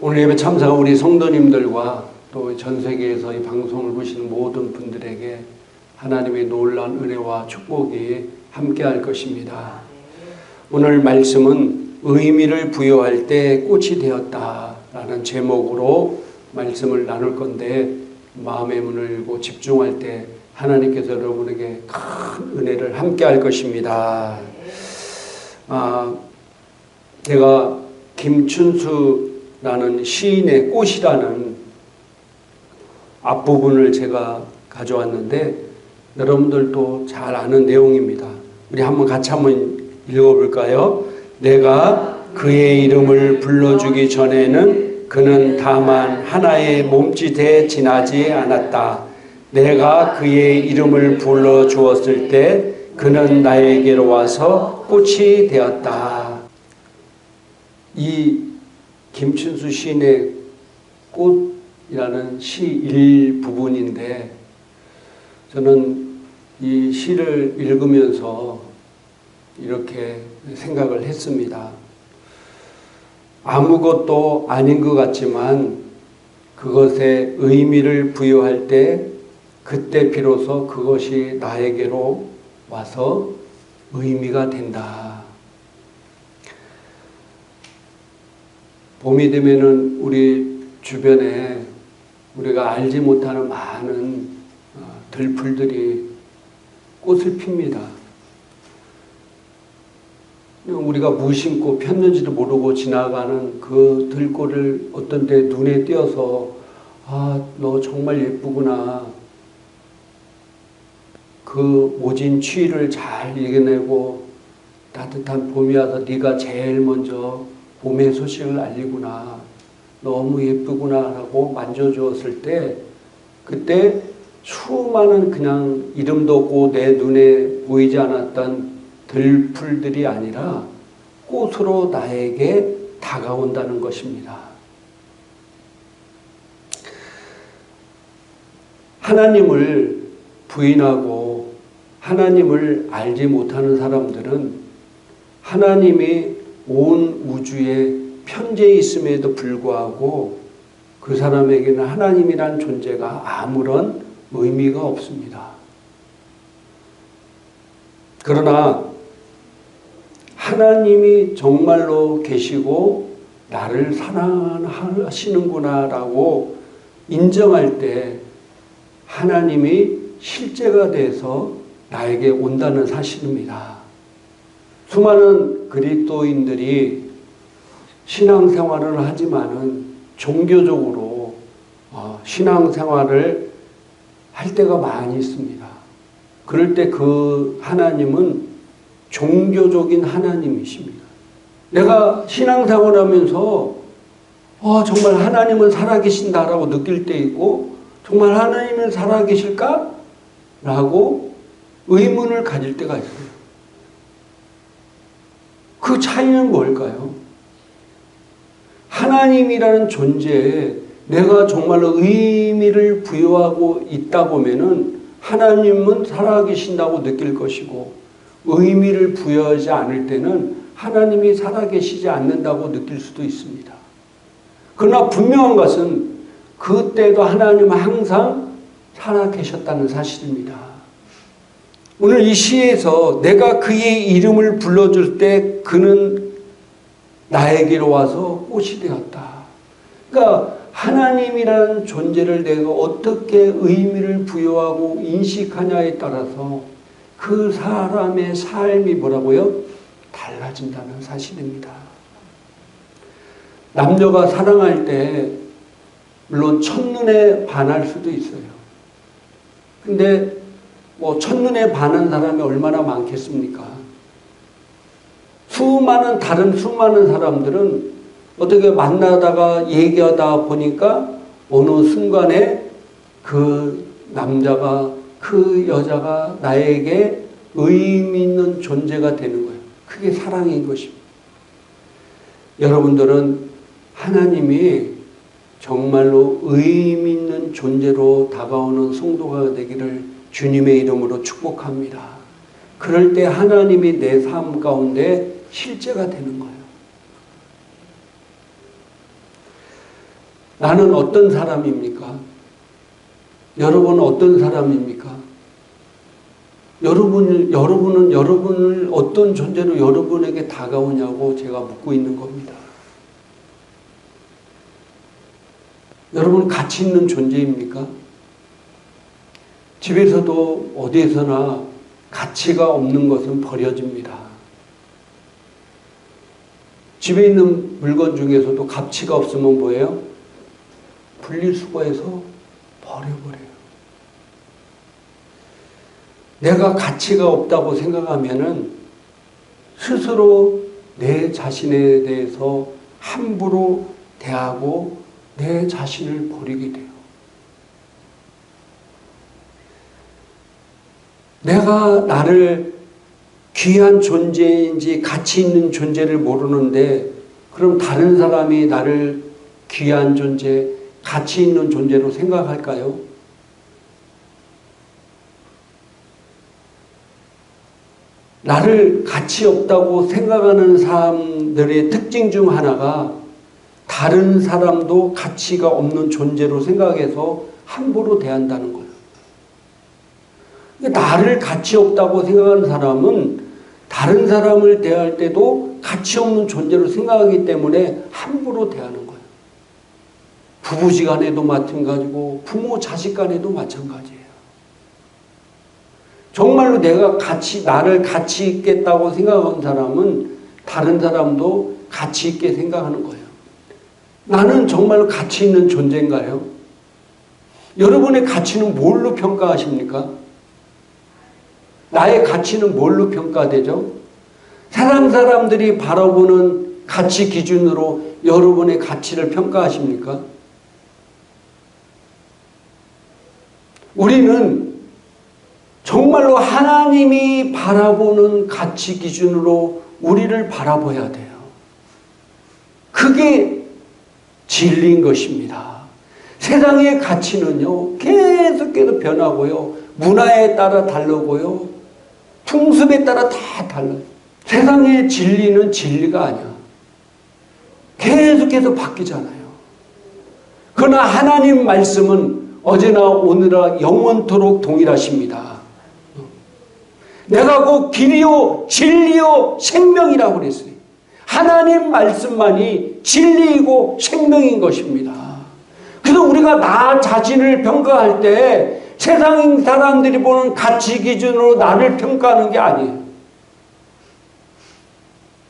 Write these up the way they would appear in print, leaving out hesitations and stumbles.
오늘 예배 참석한 우리 성도님들과 또 전 세계에서 이 방송을 보시는 모든 분들에게 하나님의 놀라운 은혜와 축복이 함께할 것입니다. 오늘 말씀은 의미를 부여할 때 꽃이 되었다라는 제목으로 말씀을 나눌 건데, 마음의 문을 열고 집중할 때 하나님께서 여러분에게 큰 은혜를 함께할 것입니다. 제가 김춘수라는 시인의 꽃이라는 앞부분을 제가 가져왔는데, 여러분들도 잘 아는 내용입니다. 우리 같이 한번 읽어볼까요? 내가 그의 이름을 불러주기 전에는 그는 다만 하나의 몸짓에 지나지 않았다. 내가 그의 이름을 불러주었을 때 그는 나에게로 와서 꽃이 되었다. 이 김춘수 시인의 꽃이라는 시 일부분인데, 저는 이 시를 읽으면서 이렇게 생각을 했습니다. 아무것도 아닌 것 같지만 그것에 의미를 부여할 때, 그때 비로소 그것이 나에게로 와서 의미가 된다. 봄이 되면은 우리 주변에 우리가 알지 못하는 많은 들풀들이 꽃을 핍니다. 우리가 무심코 폈는지도 모르고 지나가는 그 들꽃을 어떤 때 눈에 띄어서 너 정말 예쁘구나, 그 모진 추위를 잘 이겨내고 따뜻한 봄이 와서 네가 제일 먼저 봄의 소식을 알리구나, 너무 예쁘구나 라고 만져주었을 때, 그때 수많은 그냥 이름도 없고 내 눈에 보이지 않았던 들풀들이 아니라 꽃으로 나에게 다가온다는 것입니다. 하나님을 부인하고 하나님을 알지 못하는 사람들은 하나님이 온 우주에 편재해 있음에도 불구하고 그 사람에게는 하나님이란 존재가 아무런 의미가 없습니다. 그러나 하나님이 정말로 계시고 나를 사랑하시는구나 라고 인정할 때 하나님이 실제가 돼서 나에게 온다는 사실입니다. 수많은 그리스도인들이 신앙생활을 하지만은 종교적으로 신앙생활을 할 때가 많이 있습니다. 그럴 때 그 하나님은 종교적인 하나님이십니다. 내가 신앙생활을 하면서 정말 하나님은 살아계신다라고 느낄 때 있고, 정말 하나님은 살아계실까? 라고 의문을 가질 때가 있어요. 그 차이는 뭘까요? 하나님이라는 존재에 내가 정말로 의미를 부여하고 있다 보면은 하나님은 살아계신다고 느낄 것이고, 의미를 부여하지 않을 때는 하나님이 살아계시지 않는다고 느낄 수도 있습니다. 그러나 분명한 것은 그때도 하나님은 항상 살아계셨다는 사실입니다. 오늘 이 시에서 내가 그의 이름을 불러줄 때 그는 나에게로 와서 꽃이 되었다. 그러니까 하나님이라는 존재를 내가 어떻게 의미를 부여하고 인식하냐에 따라서 그 사람의 삶이 뭐라고요? 달라진다는 사실입니다. 남녀가 사랑할 때 물론 첫눈에 반할 수도 있어요. 근데 첫눈에 반한 사람이 얼마나 많겠습니까? 다른 수많은 사람들은 어떻게 만나다가 얘기하다 보니까 어느 순간에 그 남자가, 그 여자가 나에게 의미 있는 존재가 되는 거예요. 그게 사랑인 것입니다. 여러분들은 하나님이 정말로 의미 있는 존재로 다가오는 성도가 되기를 주님의 이름으로 축복합니다. 그럴 때 하나님이 내 삶 가운데 실제가 되는 거예요. 나는 어떤 사람입니까? 여러분은 어떤 사람입니까? 여러분은 여러분을 어떤 존재로 여러분에게 다가오냐고 제가 묻고 있는 겁니다. 여러분 가치 있는 존재입니까? 집에서도 어디에서나 가치가 없는 것은 버려집니다. 집에 있는 물건 중에서도 가치가 없으면 뭐예요? 분리수거해서 버려버려요. 내가 가치가 없다고 생각하면은 스스로 내 자신에 대해서 함부로 대하고 내 자신을 버리게 돼요. 내가 나를 귀한 존재인지 가치 있는 존재를 모르는데 그럼 다른 사람이 나를 귀한 존재, 가치 있는 존재로 생각할까요? 나를 가치 없다고 생각하는 사람들의 특징 중 하나가 다른 사람도 가치가 없는 존재로 생각해서 함부로 대한다는 거예요. 나를 가치 없다고 생각하는 사람은 다른 사람을 대할 때도 가치 없는 존재로 생각하기 때문에 함부로 대하는 거예요. 부부지간에도 마찬가지고 부모 자식 간에도 마찬가지예요. 정말로 내가 나를 가치 있겠다고 생각하는 사람은 다른 사람도 가치 있게 생각하는 거예요. 나는 정말로 가치 있는 존재인가요? 여러분의 가치는 뭘로 평가하십니까? 나의 가치는 뭘로 평가되죠? 세상 사람들이 바라보는 가치 기준으로 여러분의 가치를 평가하십니까? 우리는 정말로 하나님이 바라보는 가치 기준으로 우리를 바라봐야 돼요. 그게 진리인 것입니다. 세상의 가치는요, 계속해서 변하고요, 문화에 따라 다르고요, 풍습에 따라 다 달라요. 세상의 진리는 진리가 아니야. 계속해서 바뀌잖아요. 그러나 하나님 말씀은 어제나 오늘나 영원토록 동일하십니다. 내가 곧 길이요 진리요 생명이라고 그랬어요. 하나님 말씀만이 진리이고 생명인 것입니다. 그래서 우리가 나 자신을 평가할 때 세상 사람들이 보는 가치 기준으로 나를 평가하는 게 아니에요.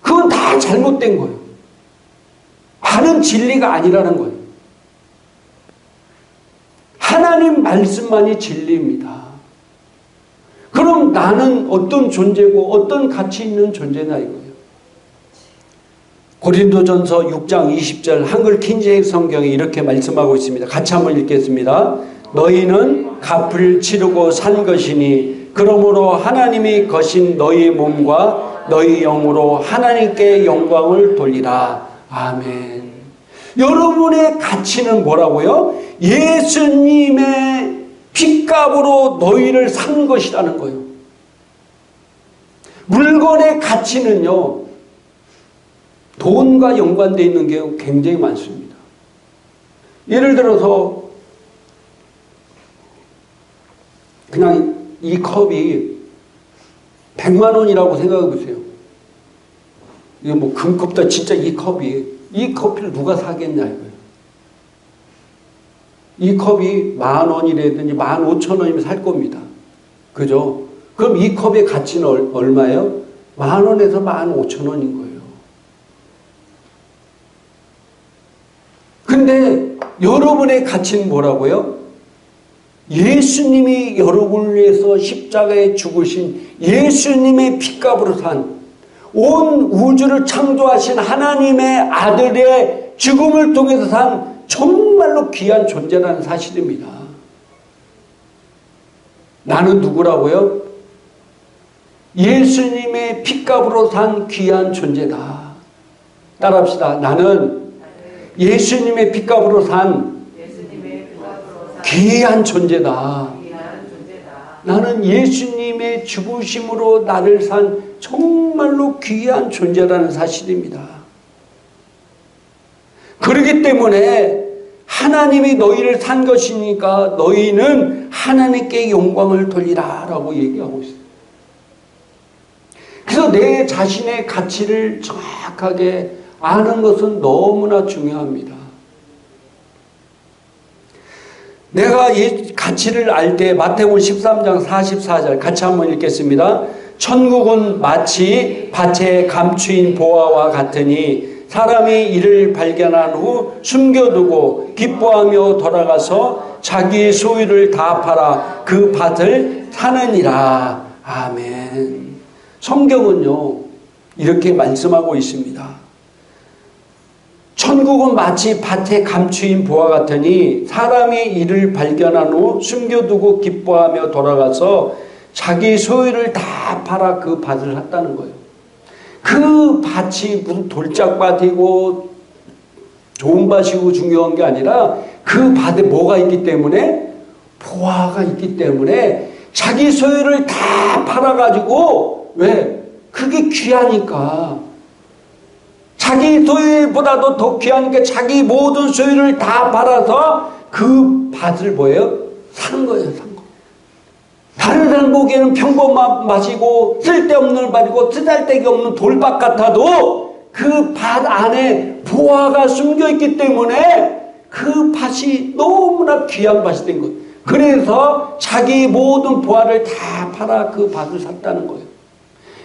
그건 다 잘못된 거예요. 바른 진리가 아니라는 거예요. 하나님 말씀만이 진리입니다. 그럼 나는 어떤 존재고 어떤 가치 있는 존재냐 이거예요. 고린도전서 6장 20절 한글 킹제임스 성경이 이렇게 말씀하고 있습니다. 같이 한번 읽겠습니다. 너희는 값을 치르고 산 것이니 그러므로 하나님이 거신 너희 몸과 너희 영으로 하나님께 영광을 돌리라. 아멘. 여러분의 가치는 뭐라고요? 예수님의 핏값으로 너희를 산 것이라는 거예요. 물건의 가치는요, 돈과 연관되어 있는 게 굉장히 많습니다. 예를 들어서 그냥 이 컵이 100만 원이라고 생각해 보세요. 이게 뭐 금컵다 진짜 이 커피를 누가 사겠냐 이거예요. 이 컵이 10,000원이라든지 15,000원이면 살 겁니다. 그죠? 그럼 이 컵의 가치는 얼마예요? 10,000원에서 15,000원인 거예요. 근데 여러분의 가치는 뭐라고요? 예수님이 여러분을 위해서 십자가에 죽으신 예수님의 핏값으로 산 온 우주를 창조하신 하나님의 아들의 죽음을 통해서 산 정말로 귀한 존재라는 사실입니다. 나는 누구라고요? 예수님의 핏값으로 산 귀한 존재다. 따라합시다. 나는 예수님의 핏값으로 산 귀한 존재다. 나는 예수님의 죽으심으로 나를 산 정말로 귀한 존재라는 사실입니다. 그렇기 때문에 하나님이 너희를 산 것이니까 너희는 하나님께 영광을 돌리라 라고 얘기하고 있어요. 그래서 내 자신의 가치를 정확하게 아는 것은 너무나 중요합니다. 내가 이 가치를 알 때 마태복음 13장 44절 같이 한번 읽겠습니다. 천국은 마치 밭에 감추인 보화와 같으니 사람이 이를 발견한 후 숨겨두고 기뻐하며 돌아가서 자기 소유를 다 팔아 그 밭을 사느니라. 아멘. 성경은요 이렇게 말씀하고 있습니다. 천국은 마치 밭에 감추인 보화 같으니 사람이 이를 발견한 후 숨겨두고 기뻐하며 돌아가서 자기 소유를 다 팔아 그 밭을 샀다는 거예요. 그 밭이 무슨 돌짝밭이고 좋은 밭이고 중요한 게 아니라 그 밭에 뭐가 있기 때문에? 보화가 있기 때문에 자기 소유를 다 팔아가지고 왜? 그게 귀하니까. 자기 소유보다도 더 귀하니까 자기 모든 소유를 다 팔아서 그 밭을 뭐예요? 산 거예요. 산 거. 다른 사람 보기에는 평범한 밭이고 쓸데없는 밭이고 쓰잘데기 없는 돌밭 같아도 그 밭 안에 보화가 숨겨있기 때문에 그 밭이 너무나 귀한 밭이 된 거예요. 그래서 자기 모든 보화를 다 팔아 그 밭을 샀다는 거예요.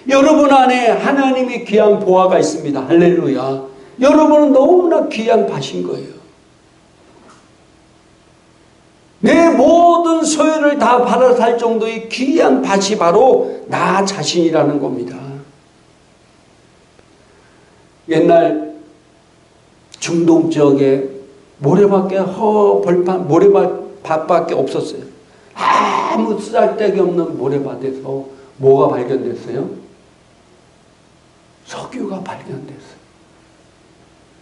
여러분 안에 하나님이 귀한 보화가 있습니다. 할렐루야. 여러분은 너무나 귀한 밭인 거예요. 내 모든 소유를 다 팔아 살 정도의 귀한 밭이 바로 나 자신이라는 겁니다. 옛날 중동 지역에 모래밭에 벌판 모래밭밖에 없었어요. 아무 쓰잘데기 없는 모래밭에서 뭐가 발견됐어요? 석유가 발견됐어요.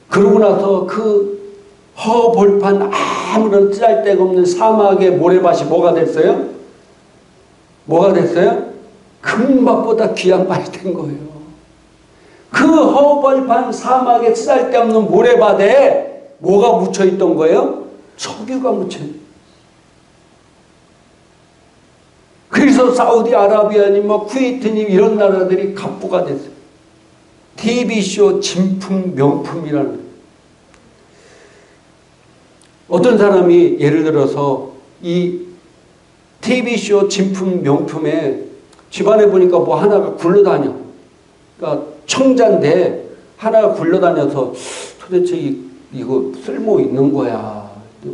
그러고 나서 그 허벌판 아무런 쓰잘데가 없는 사막의 모래밭이 뭐가 됐어요? 뭐가 됐어요? 금밭보다 귀한 밭이 된 거예요. 그 허벌판 사막의 쓰잘데없는 모래밭에 뭐가 묻혀있던 거예요? 석유가 묻혀있어요. 그래서 사우디아라비아님, 쿠웨이트님 이런 나라들이 갑부가 됐어요. TV쇼 진품 명품이라는 거예요. 어떤 사람이 예를 들어서 이 TV쇼 진품 명품에 집안에 보니까 뭐 하나가 굴러다녀. 그러니까 청자인데 하나가 굴러다녀서 도대체 이거 쓸모 있는 거야.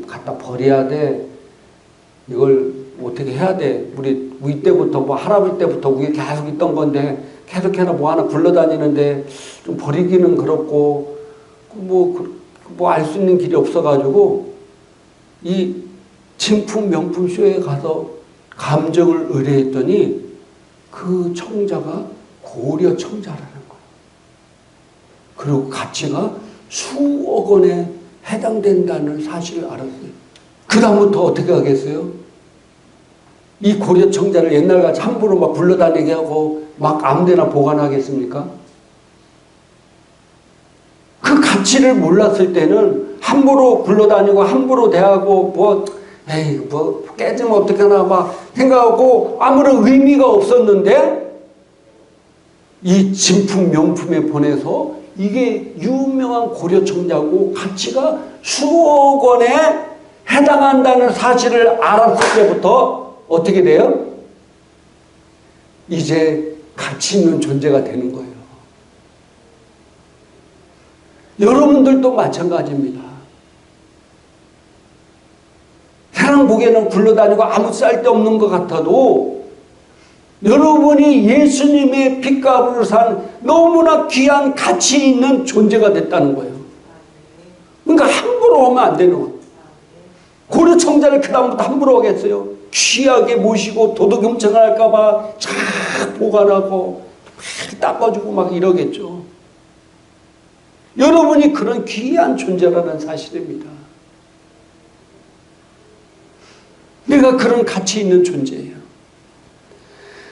갖다 버려야 돼. 이걸 어떻게 해야 돼. 우리 때부터 뭐 할아버지 때부터 우리 계속 있던 건데 계속해서 뭐 하나 굴러다니는데 좀 버리기는 그렇고 뭐 알 수 있는 길이 없어가지고 이 진품 명품 쇼에 가서 감정을 의뢰했더니 그 청자가 고려 청자라는 거예요. 그리고 가치가 수억 원에 해당된다는 사실을 알았어요. 그 다음부터 어떻게 하겠어요? 이 고려 청자를 옛날같이 함부로 막 굴러다니게 하고 막 아무데나 보관하겠습니까? 그 가치를 몰랐을 때는 함부로 굴러다니고 함부로 대하고 뭐 깨지면 어떡하나 막 생각하고 아무런 의미가 없었는데 이 진품 명품에 보내서 이게 유명한 고려 청자고 가치가 수억 원에 해당한다는 사실을 알았을 때부터 어떻게 돼요? 이제 가치 있는 존재가 되는 거예요. 여러분들도 마찬가지입니다. 사람 보기에는 굴러다니고 아무 쓸데없는 것 같아도 여러분이 예수님의 핏값으로 산 너무나 귀한 가치 있는 존재가 됐다는 거예요. 그러니까 함부로 하면 안 되는 거예요. 고려 청자를 그 다음부터 함부로 하겠어요? 귀하게 모시고 도둑 훔쳐가 할까봐 잘 보관하고 막 닦아주고 막 이러겠죠. 여러분이 그런 귀한 존재라는 사실입니다. 내가 그런 가치 있는 존재예요.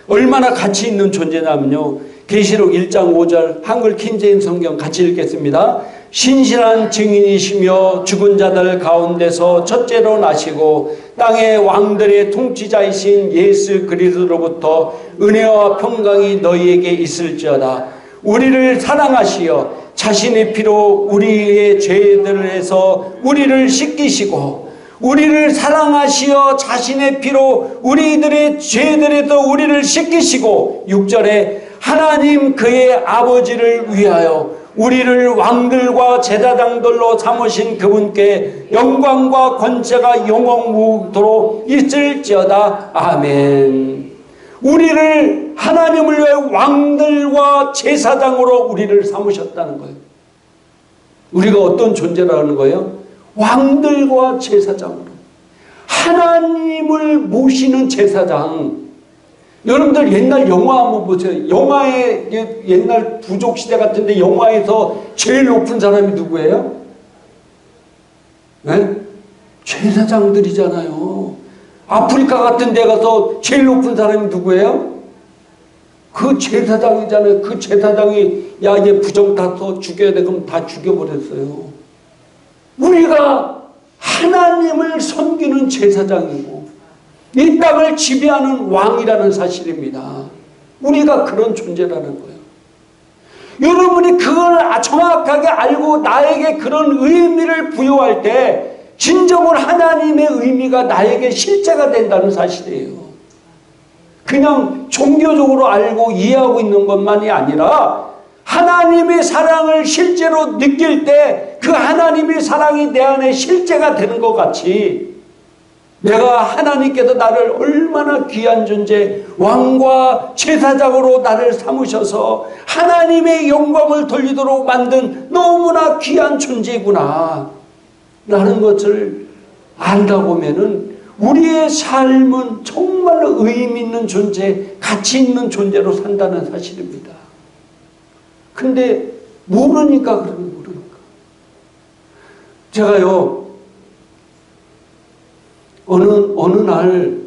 얼마나 가치 있는 존재냐면요. 계시록 1장 5절 한글 킹제임 성경 같이 읽겠습니다. 신실한 증인이시며 죽은 자들 가운데서 첫째로 나시고 땅의 왕들의 통치자이신 예수 그리스도로부터 은혜와 평강이 너희에게 있을지어다. 우리를 사랑하시어 자신의 피로 우리의 죄들에서 우리를 씻기시고, 우리를 사랑하시어 자신의 피로 우리들의 죄들에서 우리를 씻기시고, 6절에 하나님 그의 아버지를 위하여 우리를 왕들과 제사장들로 삼으신 그분께 영광과 권세가 영원무도록 있을지어다. 아멘. 우리를 하나님을 위해 왕들과 제사장으로 우리를 삼으셨다는 거예요. 우리가 어떤 존재라는 거예요? 왕들과 제사장으로. 하나님을 모시는 제사장. 여러분들 옛날 영화 한번 보세요. 영화의 옛날 부족시대 같은데 영화에서 제일 높은 사람이 누구예요? 네? 제사장들이잖아요. 아프리카 같은 데 가서 제일 높은 사람이 누구예요? 그 제사장이잖아요. 그 제사장이 야 이제 부정 타서 죽여야 돼. 그럼 다 죽여버렸어요. 우리가 하나님을 섬기는 제사장이고 이 땅을 지배하는 왕이라는 사실입니다. 우리가 그런 존재라는 거예요. 여러분이 그걸 정확하게 알고 나에게 그런 의미를 부여할 때 진정으로 하나님의 의미가 나에게 실제가 된다는 사실이에요. 그냥 종교적으로 알고 이해하고 있는 것만이 아니라 하나님의 사랑을 실제로 느낄 때 그 하나님의 사랑이 내 안에 실제가 되는 것 같이 내가 하나님께서 나를 얼마나 귀한 존재, 왕과 제사장으로 나를 삼으셔서 하나님의 영광을 돌리도록 만든 너무나 귀한 존재구나 라는 것을 알다 보면은 우리의 삶은 정말로 의미 있는 존재, 가치 있는 존재로 산다는 사실입니다. 근데 모르니까 그러는 거예요. 제가요, 어느 날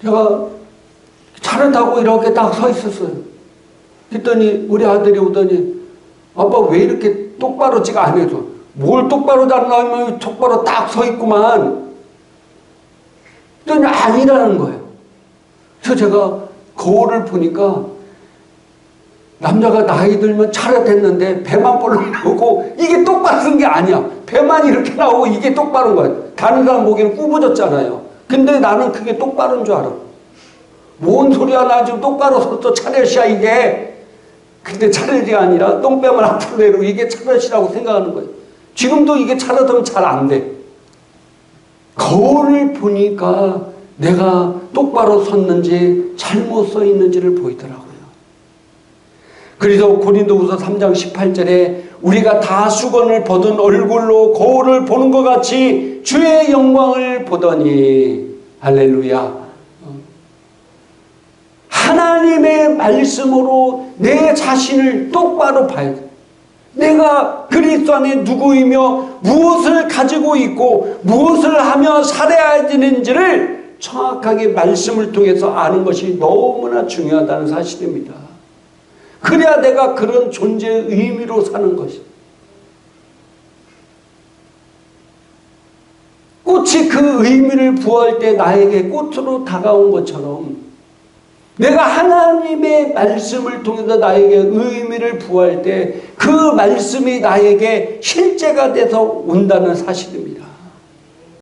제가 차를 타고 이렇게 딱 서 있었어요. 그랬더니 우리 아들이 오더니 아빠 왜 이렇게 똑바로 지가 안 해서 뭘 똑바로 잘라면 똑바로 딱 서 있구만. 그랬더니 아니라는 거예요. 그래서 제가 거울을 보니까 남자가 나이 들면 차례 됐는데 배만 볼록 나오고 이게 똑바로 쓴 게 아니야. 배만 이렇게 나오고 이게 똑바른 거야. 다른 사람 보기에는 구부졌잖아요. 근데 나는 그게 똑바른 줄 알아. 뭔 소리야, 나 지금 똑바로 섰어. 차렷이야 이게. 근데 차렷이 아니라 똥배만 앞으로 내리고 이게 차렷이라고 생각하는 거예요. 지금도 이게 차렷하면 잘 안 돼. 거울을 보니까 내가 똑바로 섰는지 잘못 서 있는지를 보이더라고요. 그래서 고린도후서 3장 18절에 우리가 다 수건을 벗은 얼굴로 거울을 보는 것 같이 주의 영광을 보더니, 할렐루야, 하나님의 말씀으로 내 자신을 똑바로 봐야 돼. 내가 그리스도 안에 누구이며 무엇을 가지고 있고 무엇을 하며 살아야 되는지를 정확하게 말씀을 통해서 아는 것이 너무나 중요하다는 사실입니다. 그래야 내가 그런 존재의 의미로 사는 것이. 꽃이 그 의미를 부여할 때 나에게 꽃으로 다가온 것처럼 내가 하나님의 말씀을 통해서 나에게 의미를 부여할 때 그 말씀이 나에게 실제가 돼서 온다는 사실입니다.